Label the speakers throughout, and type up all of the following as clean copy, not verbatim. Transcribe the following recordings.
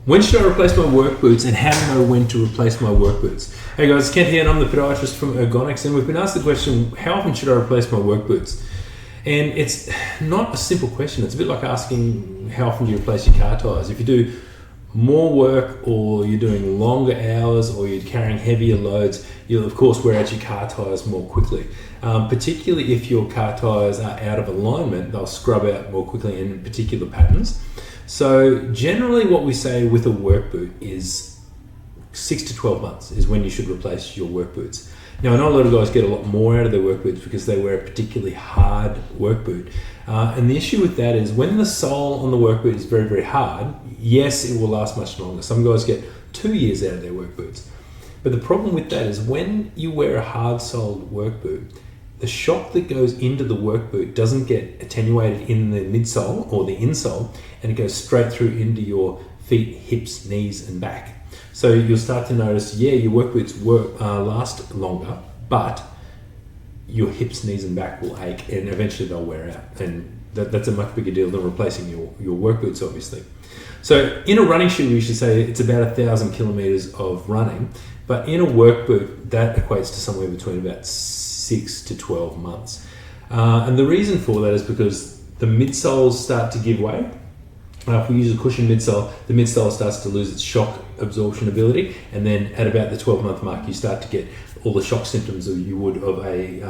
Speaker 1: When should I replace my work boots, and how do I know when to replace my work boots? Hey guys, it's Kent here, and I'm the podiatrist from Ergonx, and we've been asked the question, how often should I replace my work boots? And it's not a simple question. It's a bit like asking how often do you replace your car tyres. If you do more work, or you're doing longer hours, or you're carrying heavier loads, you'll of course wear out your car tyres more quickly. Particularly if your car tyres are out of alignment, they'll scrub out more quickly in particular patterns. So generally what we say with a work boot is 6 to 12 months is when you should replace your work boots. Now I know a lot of guys get a lot more out of their work boots because they wear a particularly hard work boot. And the issue with that is when the sole on the work boot is very, very hard, yes, it will last much longer. Some guys get 2 years out of their work boots. But the problem with that is when you wear a hard-soled work boot, the shock that goes into the work boot doesn't get attenuated in the midsole or the insole, and it goes straight through into your feet, hips, knees, and back. So you'll start to notice, yeah, your work boots last longer, but your hips, knees, and back will ache, and eventually they'll wear out. And that's a much bigger deal than replacing your work boots, obviously. So in a running shoe, we should say it's about 1,000 kilometers of running, but in a work boot, that equates to somewhere between about 6 to 12 months. And the reason for that is because the midsoles start to give way. If we use a cushion midsole, the midsole starts to lose its shock absorption ability, and then at about the 12-month mark, you start to get all the shock symptoms that you would of a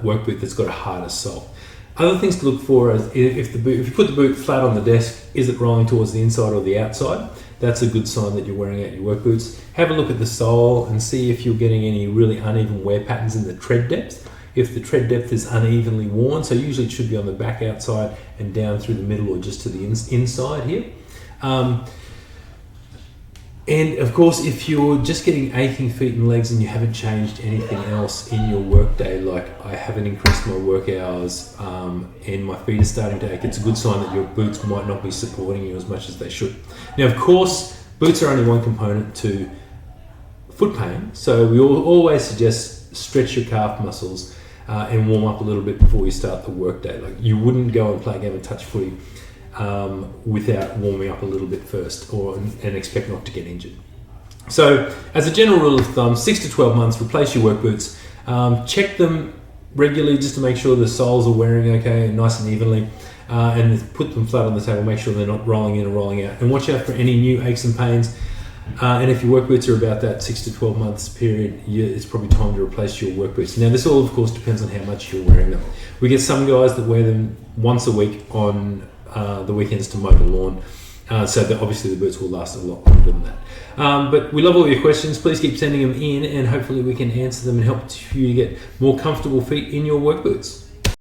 Speaker 1: work boot that's got a harder sole. Other things to look for is if you put the boot flat on the desk, is it rolling towards the inside or the outside? That's a good sign that you're wearing out your work boots. Have a look at the sole and see if you're getting any really uneven wear patterns in the tread depth. If the tread depth is unevenly worn, so usually it should be on the back outside and down through the middle or just to the inside here. And of course, if you're just getting aching feet and legs and you haven't changed anything else in your workday, like I haven't increased my work hours and my feet are starting to ache, it's a good sign that your boots might not be supporting you as much as they should. Now, of course, boots are only one component to foot pain, so we always suggest stretch your calf muscles and warm up a little bit before you start the workday. Like you wouldn't go and play a game of touch footy without warming up a little bit first, and expect not to get injured. So as a general rule of thumb, 6 to 12 months, replace your work boots. Check them regularly just to make sure the soles are wearing okay and nice and evenly, and put them flat on the table, make sure they're not rolling in or rolling out, and watch out for any new aches and pains. And if your work boots are about that 6 to 12 months period, it's probably time to replace your work boots. Now this all of course depends on how much you're wearing them. We get some guys that wear them once a week on the weekends to mow the lawn, so that obviously the boots will last a lot longer than that. But we love all your questions. Please keep sending them in, and hopefully we can answer them and help you to get more comfortable feet in your work boots.